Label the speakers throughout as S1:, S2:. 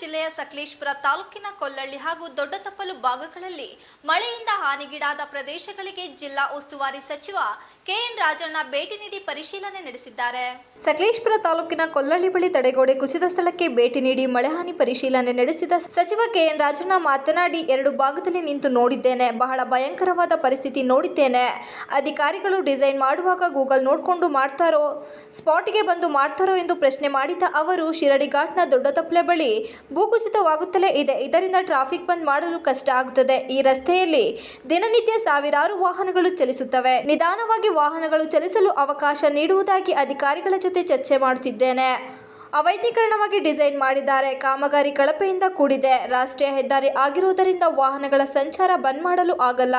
S1: ಜಿಲ್ಲೆಯ ಸಕಲೇಶಪುರ ತಾಲೂಕಿನ ಕೊಲ್ಲಳ್ಳಿ ಹಾಗೂ ದೊಡ್ಡತಪ್ಪಲು ಭಾಗಗಳಲ್ಲಿ ಮಳೆಯಿಂದ ಹಾನಿಗೀಡಾದ ಪ್ರದೇಶಗಳಿಗೆ ಜಿಲ್ಲಾ ಉಸ್ತುವಾರಿ ಸಚಿವ ಕೆಎನ್ ರಾಜಣ್ಣ ಭೇಟಿ ನೀಡಿ ಪರಿಶೀಲನೆ ನಡೆಸಿದ್ದಾರೆ. ಸಕಲೇಶಪುರ ತಾಲೂಕಿನ ಕೊಲ್ಲಳ್ಳಿ ಬಳಿ ತಡೆಗೋಡೆ ಕುಸಿದ ಸ್ಥಳಕ್ಕೆ ಭೇಟಿ ನೀಡಿ ಮಳೆ ಹಾನಿ ಪರಿಶೀಲನೆ ನಡೆಸಿದ ಸಚಿವ ಕೆಎನ್ ರಾಜಣ್ಣ ಮಾತನಾಡಿ, ಎರಡು ಭಾಗದಲ್ಲಿ ನಿಂತು ನೋಡಿದ್ದೇನೆ. ಬಹಳ ಭಯಂಕರವಾದ ಪರಿಸ್ಥಿತಿ ನೋಡಿದ್ದೇನೆ. ಅಧಿಕಾರಿಗಳು ಡಿಸೈನ್ ಮಾಡುವಾಗ ಗೂಗಲ್ ನೋಡಿಕೊಂಡು ಮಾಡ್ತಾರೋ, ಸ್ಪಾಟ್ಗೆ ಬಂದು ಮಾಡ್ತಾರೋ ಎಂದು ಪ್ರಶ್ನೆ ಮಾಡಿದ ಅವರು, ಶಿರಡಿ ಘಾಟ್ನ ದೊಡ್ಡತಪ್ಪಲೆ ಬಳಿ ಭೂಕುಸಿತವಾಗುತ್ತಲೇ ಇದೆ. ಇದರಿಂದ ಟ್ರಾಫಿಕ್ ಬಂದ್ ಮಾಡಲು ಕಷ್ಟ ಆಗುತ್ತದೆ. ಈ ರಸ್ತೆಯಲ್ಲಿ ದಿನನಿತ್ಯ ಸಾವಿರಾರು ವಾಹನಗಳು ಚಲಿಸುತ್ತವೆ. ನಿಧಾನವಾಗಿ ವಾಹನಗಳು ಚಲಿಸಲು ಅವಕಾಶ ನೀಡುವುದಾಗಿ ಅಧಿಕಾರಿಗಳ ಜೊತೆ ಚರ್ಚೆ ಮಾಡುತ್ತಿದ್ದೇನೆ. ಅವೈಜ್ಞಾನಿಕವಾಗಿ ಡಿಸೈನ್ ಮಾಡಿದ್ದಾರೆ. ಕಾಮಗಾರಿ ಕಳಪೆಯಿಂದ ಕೂಡಿದೆ. ರಾಷ್ಟ್ರೀಯ ಹೆದ್ದಾರಿ ಆಗಿರುವುದರಿಂದ ವಾಹನಗಳ ಸಂಚಾರ ಬಂದ್ ಮಾಡಲು ಆಗಲ್ಲ.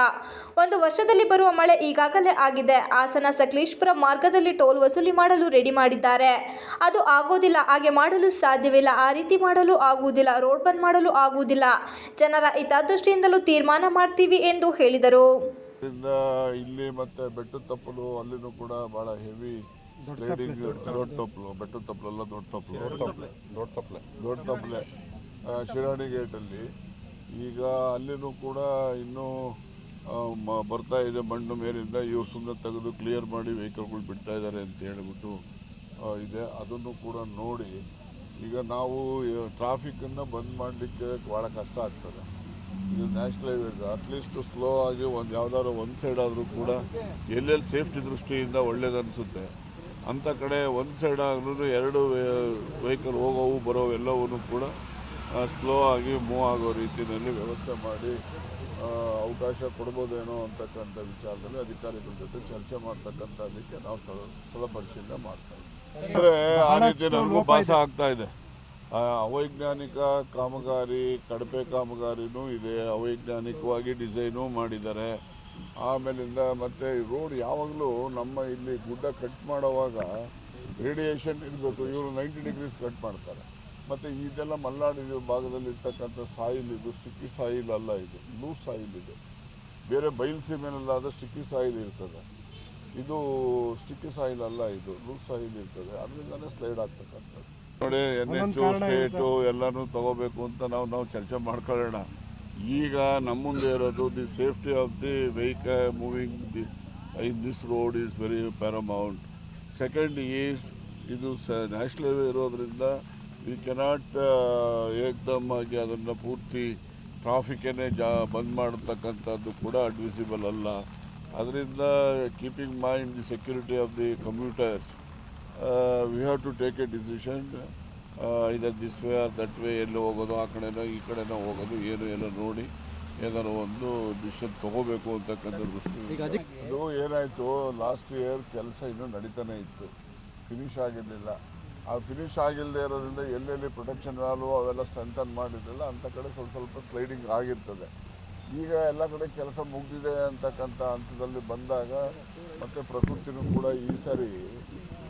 S1: ಒಂದು ವರ್ಷದಲ್ಲಿ ಬರುವ ಮಳೆ ಈಗಾಗಲೇ ಆಗಿದೆ. ಹಾಸನ ಸಕಲೇಶಪುರ ಮಾರ್ಗದಲ್ಲಿ ಟೋಲ್ ವಸೂಲಿ ಮಾಡಲು ರೆಡಿ ಮಾಡಿದ್ದಾರೆ. ಅದು ಆಗೋದಿಲ್ಲ. ಹಾಗೆ ಮಾಡಲು ಸಾಧ್ಯವಿಲ್ಲ. ಆ ರೀತಿ ಮಾಡಲು ಆಗುವುದಿಲ್ಲ. ರೋಡ್ ಬಂದ್ ಮಾಡಲು ಆಗುವುದಿಲ್ಲ. ಜನರ ಹಿತದೃಷ್ಟಿಯಿಂದಲೂ ತೀರ್ಮಾನ ಮಾಡ್ತೀವಿ ಎಂದು ಹೇಳಿದರು.
S2: ಇಲ್ಲಿ ಮತ್ತೆ ಬೆಟ್ಟದ ತಪ್ಪಲು ಅಲ್ಲಿನೂ ಕೂಡ ಬಹಳ ಹೆವಿ ಸ್ಲೈಡಿಂಗ್. ದೊಡ್ಡ ತಪ್ಪಲು, ಬೆಟ್ಟದ ತಪ್ಪಲೆಲ್ಲ ದೊಡ್ಡ ತಪ್ಪಲೆ ಶಿರಾಡಿ ಗೇಟಲ್ಲಿ ಈಗ ಅಲ್ಲಿನೂ ಕೂಡ ಇನ್ನೂ ಬರ್ತಾ ಇದೆ ಮಣ್ಣು ಮೇಲಿಂದ. ಇವ್ರು ಸುಮ್ಮನೆ ತೆಗೆದು ಕ್ಲಿಯರ್ ಮಾಡಿ ವೆಹಿಕಲ್ಗಳು ಬಿಡ್ತಾ ಇದ್ದಾರೆ ಅಂತ ಹೇಳಿಬಿಟ್ಟು ಇದೆ. ಅದನ್ನು ಕೂಡ ನೋಡಿ ಈಗ ನಾವು ಟ್ರಾಫಿಕ್ಕನ್ನು ಬಂದ್ ಮಾಡಲಿಕ್ಕೆ ಭಾಳ ಕಷ್ಟ ಆಗ್ತದೆ. ಇದು ನ್ಯಾಷನಲ್ ಹೈವೇ, ಅಟ್ಲೀಸ್ಟ್ ಸ್ಲೋ ಆಗಿ ಯಾವುದಾದ್ರು ಒಂದು ಸೈಡ್ ಆದರೂ ಕೂಡ ಎಲ್ಲೆಲ್ಲಿ ಸೇಫ್ಟಿ ದೃಷ್ಟಿಯಿಂದ ಒಳ್ಳೇದನ್ನಿಸುತ್ತೆ ಅಂಥ ಕಡೆ ಒಂದು ಸೈಡ್ ಆದ್ರೂ ಎರಡು ವೆಹಿಕಲ್ ಹೋಗೋವು ಬರೋವು ಎಲ್ಲವೂ ಕೂಡ ಸ್ಲೋ ಆಗಿ ಮೂವ್ ಆಗೋ ರೀತಿಯಲ್ಲಿ ವ್ಯವಸ್ಥೆ ಮಾಡಿ ಅವಕಾಶ ಕೊಡ್ಬೋದೇನೋ ಅಂತಕ್ಕಂಥ ವಿಚಾರದಲ್ಲಿ ಅಧಿಕಾರಿಗಳ ಜೊತೆ ಚರ್ಚೆ ಮಾಡ್ತಕ್ಕಂಥದ್ದಕ್ಕೆ ನಾವು ಸ್ಥಳ ಪರಿಶೀಲನೆ ಮಾಡ್ತಾ ಇದ್ದೀವಿ. ಅಂದರೆ ಆ ರೀತಿ ನಮಗೂ ಭಾಸ ಆಗ್ತಾ ಇದೆ. ಅವೈಜ್ಞಾನಿಕ ಕಾಮಗಾರಿ, ಕಳಪೆ ಕಾಮಗಾರಿನೂ ಇದೆ, ಅವೈಜ್ಞಾನಿಕವಾಗಿ ಡಿಸೈನು ಮಾಡಿದ್ದಾರೆ. ಆಮೇಲಿಂದ ಮತ್ತು ರೋಡ್ ಯಾವಾಗಲೂ ನಮ್ಮ ಇಲ್ಲಿ ಗುಡ್ಡ ಕಟ್ ಮಾಡುವಾಗ ರೇಡಿಯೇಷನ್ ಇರಬೇಕು. ಇವರು 90 ಡಿಗ್ರೀಸ್ ಕಟ್ ಮಾಡ್ತಾರೆ. ಮತ್ತು ಇದೆಲ್ಲ ಮಲೆನಾಡು ಭಾಗದಲ್ಲಿ ಇರ್ತಕ್ಕಂಥ ಸಾಯಿಲ್, ಇದು ಸ್ಟಿಕ್ಕಿ ಸಾಯಿಲ್ ಅಲ್ಲ, ಇದು ಲೂಸ್ ಸಾಯಿಲ್ ಇದೆ. ಬೇರೆ ಬಯಲುಸೀಮೆನಲ್ಲಾದ ಸ್ಟಿಕ್ಕಿ ಸಾಯಿಲ್ ಇರ್ತದೆ, ಇದು ಸ್ಟಿಕ್ಕಿ ಸಾಯಿಲ್ ಅಲ್ಲ, ಇದು ಲೂಸ್ ಸಾಯಿಲ್ ಇರ್ತದೆ. ಅದರಿಂದನೇ ಸ್ಲೈಡ್ ಆಗ್ತಕ್ಕಂಥದ್ದು. ನೋಡಿ, NH ಸ್ಟೇಟು ಎಲ್ಲನೂ ತಗೋಬೇಕು ಅಂತ ನಾವು ಚರ್ಚೆ ಮಾಡ್ಕೊಳ್ಳೋಣ. ಈಗ ನಮ್ಮ ಮುಂದೆ ಇರೋದು the safety of the vehicle moving in this road is very paramount. Second is ಇದು ನ್ಯಾಷನಲ್ ಹೈವೇ ಇರೋದ್ರಿಂದ ವಿ ಕೆನಾಟ್ ಏಕ್ದಮ್ ಆಗಿ ಅದನ್ನು ಪೂರ್ತಿ ಟ್ರಾಫಿಕ್ಕನ್ನೇ ಬಂದ್ ಮಾಡತಕ್ಕಂಥದ್ದು ಕೂಡ ಅಡ್ಮಿಸಿಬಲ್ ಅಲ್ಲ. ಅದರಿಂದ keeping mind the security of the computers, we have to take a decision either this way or that way, ಎಲ್ಲಿ ಹೋಗೋದು, ಆ ಕಡೆನೋ ಈ ಕಡೆನೋ ಹೋಗೋದು, ಏನೋ ನೋಡಿ ಏನಾದ್ರು ಒಂದು ಡಿಸಿಷನ್ ತೊಗೋಬೇಕು ಅಂತಕ್ಕಂಥ ದೃಷ್ಟಿ. ಅದು ಏನಾಯಿತು, ಲಾಸ್ಟ್ ಇಯರ್ ಕೆಲಸ ಇನ್ನೂ ನಡೀತಾನೆ ಇತ್ತು, ಫಿನಿಷ್ ಆಗಿರಲಿಲ್ಲ. ಆ ಫಿನಿಷ್ ಆಗಿಲ್ಲದೆ ಇರೋದ್ರಿಂದ ಎಲ್ಲೆಲ್ಲಿ ಪ್ರೊಟೆಕ್ಷನ್ ವ್ಯಾಲ್ಯೂ ಅವೆಲ್ಲ ಸ್ಟ್ರೆಂಥನ್ ಮಾಡಿದ್ರಲ್ಲ ಅಂಥ ಕಡೆ ಸ್ವಲ್ಪ ಸ್ಲೈಡಿಂಗ್ ಆಗಿರ್ತದೆ. ಈಗ ಎಲ್ಲ ಕಡೆ ಕೆಲಸ ಮುಗಿದಿದೆ ಅಂತಕ್ಕಂಥ ಹಂತದಲ್ಲಿ ಬಂದಾಗ ಮತ್ತು ಪ್ರಕೃತಿನೂ ಕೂಡ ಈ ಸಾರಿ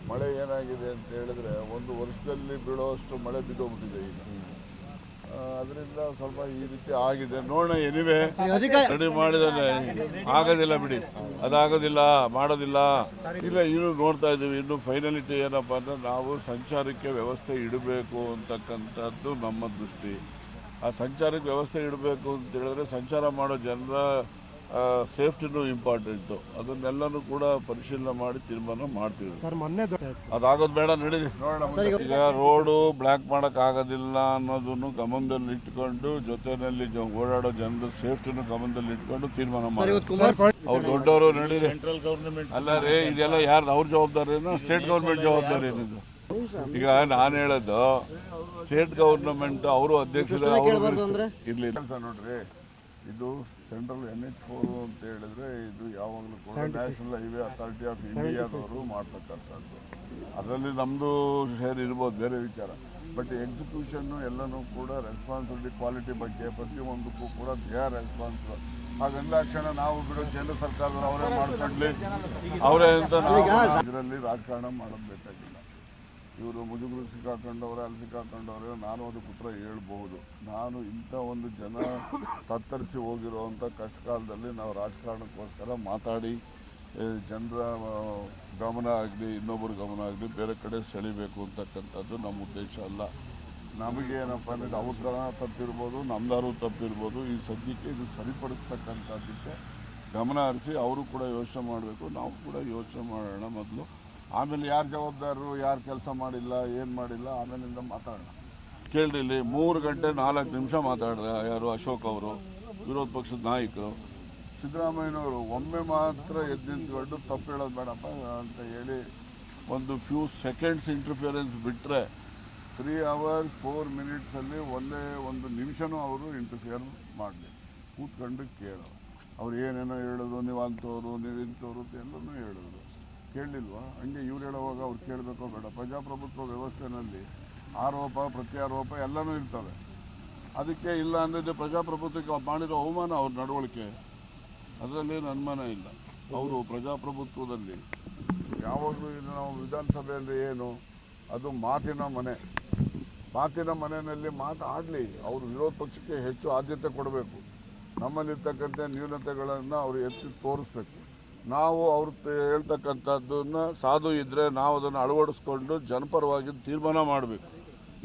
S2: ಮಳೆ ಏನಾಗಿದೆ ಅಂತ ಹೇಳಿದ್ರೆ ಒಂದು ವರ್ಷದಲ್ಲಿ ಬೀಳೋಷ್ಟು ಮಳೆ ಬಿದ್ದೋಗ್ಬಿಟ್ಟಿದೆ ಈಗ. ಅದರಿಂದ ಸ್ವಲ್ಪ ಈ ರೀತಿ ಆಗಿದೆ. ನೋಡೋಣ, ಎನಿವೆ ರೆಡಿ ಮಾಡಿದಾನೆ. ಆಗೋದಿಲ್ಲ ಬಿಡಿ, ಅದಾಗೋದಿಲ್ಲ, ಮಾಡೋದಿಲ್ಲ ಇಲ್ಲ. ಇನ್ನೂ ನೋಡ್ತಾ ಇದ್ದೀವಿ. ಇನ್ನು ಫೈನಲಿಟಿ ಏನಪ್ಪ ಅಂದರೆ ನಾವು ಸಂಚಾರಕ್ಕೆ ವ್ಯವಸ್ಥೆ ಇಡಬೇಕು ಅಂತಕ್ಕಂಥದ್ದು ನಮ್ಮ ದೃಷ್ಟಿ. ಆ ಸಂಚಾರಕ್ಕೆ ವ್ಯವಸ್ಥೆ ಇಡಬೇಕು ಅಂತ ಹೇಳಿದ್ರೆ ಸಂಚಾರ ಮಾಡೋ ಜನರ ಸೇಫ್ಟಿನೂ ಇಂಪಾರ್ಟೆಂಟು. ಅದನ್ನೆಲ್ಲನೂ ಕೂಡ ಪರಿಶೀಲನೆ ಮಾಡಿ ತೀರ್ಮಾನ ಮಾಡ್ತೀವಿ. ಅದಾಗೋದು ಬೇಡ, ನಡೀರಿ ನೋಡೋಣ. ಈಗ ರೋಡು ಬ್ಲಾಕ್ ಮಾಡೋಕ್ಕಾಗೋದಿಲ್ಲ ಅನ್ನೋದನ್ನು ಗಮನದಲ್ಲಿ ಇಟ್ಕೊಂಡು, ಜೊತೆಯಲ್ಲಿ ಓಡಾಡೋ ಜನರ ಸೇಫ್ಟಿನೂ ಗಮನದಲ್ಲಿ ಇಟ್ಕೊಂಡು ತೀರ್ಮಾನ ಮಾಡಿ. ಅವ್ರು ದೊಡ್ಡವರು, ನಡೀರಿ. ಅಲ್ಲ ರೀ, ಇದೆಲ್ಲ ಯಾರು ಅವ್ರ ಜವಾಬ್ದಾರಿನೋ ಸ್ಟೇಟ್ ಗೌರ್ಮೆಂಟ್ ಜವಾಬ್ದಾರಿ ಏನಿದೆ? ಈಗ ನಾನು ಹೇಳೋದು ಸ್ಟೇಟ್ ಗೌರ್ಮೆಂಟ್ ಅವರು ಅಧ್ಯಕ್ಷರು ಇರಲಿ. ನೋಡ್ರಿ, ಇದು ಸೆಂಟ್ರಲ್ NH4 ಅಂತ ಹೇಳಿದ್ರೆ ಇದು ಯಾವಾಗಲೂ ಕೂಡ ನ್ಯಾಷನಲ್ ಹೈವೇ ಅಥಾರಿಟಿ ಆಫ್ ಇಂಡಿಯಾದವರು ಮಾಡ್ತಕ್ಕಂಥದ್ದು. ಅದರಲ್ಲಿ ನಮ್ಮದು ಶೇರ್ ಇರ್ಬೋದು, ಬೇರೆ ವಿಚಾರ. ಬಟ್ ಎಕ್ಸಿಕ್ಯೂಷನ್ನು ಎಲ್ಲನೂ ಕೂಡ ರೆಸ್ಪಾನ್ಸಿಬಿಲಿಟಿ, ಕ್ವಾಲಿಟಿ ಬಗ್ಗೆ ಪ್ರತಿಯೊಂದಕ್ಕೂ ಕೂಡ ದೇ ಆರ್ ರೆಸ್ಪಾನ್ಸಿಬಲ್. ಹಾಗಂದಾಕ್ಷಣ ನಾವು ಬಿಡೋ ಕೇಂದ್ರ ಸರ್ಕಾರದವರು ಅವರೇ ಮಾಡ್ಕೊಂಡ್ಲಿ, ಅವರೇ ಅಂತ ನಾವು ಇದರಲ್ಲಿ ರಾಜಕಾರಣ ಮಾಡೋದು ಬೇಕಾಗಿಲ್ಲ. ಇವರು ಮುಜುಗರಿಗೆ ಸಿಕ್ಕಾಕೊಂಡವ್ರೆ, ಅಲ್ಲಿ ಸಿಕ್ಕಾಕೊಂಡವ್ರೆ, ನಾನು ಅದಕ್ಕೆ ಉತ್ತರ ಹೇಳ್ಬಹುದು. ನಾನು ಇಂಥ ಒಂದು ಜನ ತತ್ತರಿಸಿ ಹೋಗಿರೋವಂಥ ಕಷ್ಟ ಕಾಲದಲ್ಲಿ ನಾವು ರಾಜಕಾರಣಕ್ಕೋಸ್ಕರ ಮಾತಾಡಿ ಜನರ ಗಮನ ಆಗಲಿ, ಇನ್ನೊಬ್ಬರ ಗಮನ ಆಗಲಿ ಬೇರೆ ಕಡೆ ಸೆಳಿಬೇಕು ಅಂತಕ್ಕಂಥದ್ದು ನಮ್ಮ ಉದ್ದೇಶ ಅಲ್ಲ. ನಮಗೇನಪ್ಪ ಅಂದರೆ ಅವ್ರ ತಪ್ಪಿರ್ಬೋದು, ನಮ್ದಾರು ತಪ್ಪಿರ್ಬೋದು. ಈ ಸದ್ಯಕ್ಕೆ ಇದು ಸರಿಪಡಿಸ್ತಕ್ಕಂಥದ್ದಕ್ಕೆ ಗಮನ ಹರಿಸಿ ಅವರು ಕೂಡ ಯೋಚನೆ ಮಾಡಬೇಕು, ನಾವು ಕೂಡ ಯೋಚನೆ ಮಾಡೋಣ ಮೊದಲು. ಆಮೇಲೆ ಯಾರು ಜವಾಬ್ದಾರರು, ಯಾರು ಕೆಲಸ ಮಾಡಿಲ್ಲ, ಏನು ಮಾಡಿಲ್ಲ, ಆಮೇಲಿಂದ ಮಾತಾಡೋಣ. ಕೇಳ್ರಿ, ಇಲ್ಲಿ 3 ಗಂಟೆ 4 ನಿಮಿಷ ಮಾತಾಡಿದ ಯಾರು ಅಶೋಕ್ ಅವರು, ವಿರೋಧ ಪಕ್ಷದ ನಾಯಕರು. ಸಿದ್ದರಾಮಯ್ಯನವರು ಒಮ್ಮೆ ಮಾತ್ರ ಎದ್ದು ನಿಂತ್ಕೊಂಡು ತಪ್ಪು ಹೇಳೋದು ಬೇಡಪ್ಪ ಅಂತ ಹೇಳಿ ಒಂದು ಫ್ಯೂ ಸೆಕೆಂಡ್ಸ್ ಇಂಟರ್ಫಿಯರೆನ್ಸ್ ಬಿಟ್ಟರೆ 3 hours 4 minutes ಒಂದೇ ಒಂದು ನಿಮಿಷನೂ ಅವರು ಇಂಟರ್ಫಿಯರ್ ಮಾಡಲಿ. ಕೂತ್ಕೊಂಡು ಕೇಳೋ, ಅವ್ರು ಏನೇನೋ ಹೇಳಿದ್ರು, ನೀವು ಅಂಥವ್ರು, ನೀವು ಇಂಥವ್ರು ಎಲ್ಲನೂ ಹೇಳಿದ್ರು. ಕೇಳಲಿಲ್ವಾ? ಹಂಗೆ ಇವ್ರು ಹೇಳೋವಾಗ ಅವ್ರು ಕೇಳಬೇಕೋ ಬೇಡ? ಪ್ರಜಾಪ್ರಭುತ್ವ ವ್ಯವಸ್ಥೆಯಲ್ಲಿ ಆರೋಪ ಪ್ರತ್ಯಾರೋಪ ಎಲ್ಲನೂ ಇರ್ತವೆ. ಅದಕ್ಕೆ ಇಲ್ಲ ಅಂದರೆ ಪ್ರಜಾಪ್ರಭುತ್ವಕ್ಕೆ ಮಾಡಿರೋ ಅವಮಾನ ಅವ್ರ ನಡವಳಿಕೆ, ಅದರಲ್ಲೇನು ಅನುಮಾನ ಇಲ್ಲ. ಅವರು ಪ್ರಜಾಪ್ರಭುತ್ವದಲ್ಲಿ ಯಾವಾಗಲೂ ನಾವು ವಿಧಾನಸಭೆ ಅಂದರೆ ಏನು, ಅದು ಮಾತಿನ ಮನೆ. ಮಾತಿನ ಮನೆಯಲ್ಲಿ ಮಾತಾಡಲಿ. ಅವರು ವಿರೋಧ ಪಕ್ಷಕ್ಕೆ ಹೆಚ್ಚು ಆದ್ಯತೆ ಕೊಡಬೇಕು. ನಮ್ಮಲ್ಲಿರ್ತಕ್ಕಂಥ ನ್ಯೂನತೆಗಳನ್ನು ಅವರು ಎತ್ತಿ ತೋರಿಸ್ಬೇಕು. ನಾವು ಅವ್ರು ಹೇಳ್ತಕ್ಕಂಥದ್ದನ್ನು ಸಾಧು ಇದ್ದರೆ ನಾವು ಅದನ್ನು ಅಳವಡಿಸ್ಕೊಂಡು ಜನಪರವಾಗಿ ತೀರ್ಮಾನ ಮಾಡಬೇಕು.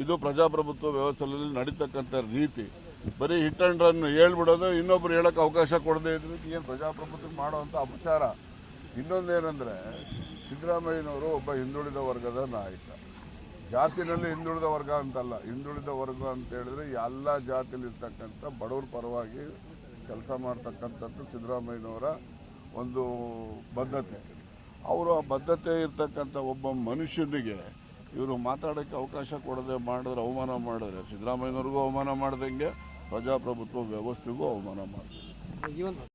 S2: ಇದು ಪ್ರಜಾಪ್ರಭುತ್ವ ವ್ಯವಸ್ಥೆಯಲ್ಲಿ ನಡೀತಕ್ಕಂಥ ರೀತಿ. ಬರೀ ಹಿಟ್ ಆ್ಯಂಡ್ ರನ್ ಹೇಳ್ಬಿಡೋದು, ಇನ್ನೊಬ್ರು ಹೇಳೋಕ್ಕೆ ಅವಕಾಶ ಕೊಡದೇ ಇದ್ರೆ ಏನು ಪ್ರಜಾಪ್ರಭುತ್ವಕ್ಕೆ ಮಾಡೋವಂಥ ಅಪಚಾರ. ಇನ್ನೊಂದೇನೆಂದರೆ, ಸಿದ್ದರಾಮಯ್ಯನವರು ಒಬ್ಬ ಹಿಂದುಳಿದ ವರ್ಗದ ನಾಯಕ. ಜಾತಿನಲ್ಲಿ ಹಿಂದುಳಿದ ವರ್ಗ ಅಂತಲ್ಲ, ಹಿಂದುಳಿದ ವರ್ಗ ಅಂತ ಹೇಳಿದ್ರೆ ಎಲ್ಲ ಜಾತಿಯಲ್ಲಿರ್ತಕ್ಕಂಥ ಬಡವರ ಪರವಾಗಿ ಕೆಲಸ ಮಾಡ್ತಕ್ಕಂಥದ್ದು ಸಿದ್ದರಾಮಯ್ಯನವರ ಒಂದು ಬದ್ಧತೆ. ಅವರು ಆ ಬದ್ಧತೆ ಇರ್ತಕ್ಕಂಥ ಒಬ್ಬ ಮನುಷ್ಯನಿಗೆ ಇವರು ಮಾತಾಡೋಕ್ಕೆ ಅವಕಾಶ ಕೊಡದೆ ಮಾಡಿದ್ರೆ, ಅವಮಾನ ಮಾಡಿದ್ರೆ ಸಿದ್ದರಾಮಯ್ಯನವ್ರಿಗೂ ಅವಮಾನ ಮಾಡ್ದಂಗೆ ಪ್ರಜಾಪ್ರಭುತ್ವ ವ್ಯವಸ್ಥೆಗೂ ಅವಮಾನ ಮಾಡಿದ್ರು.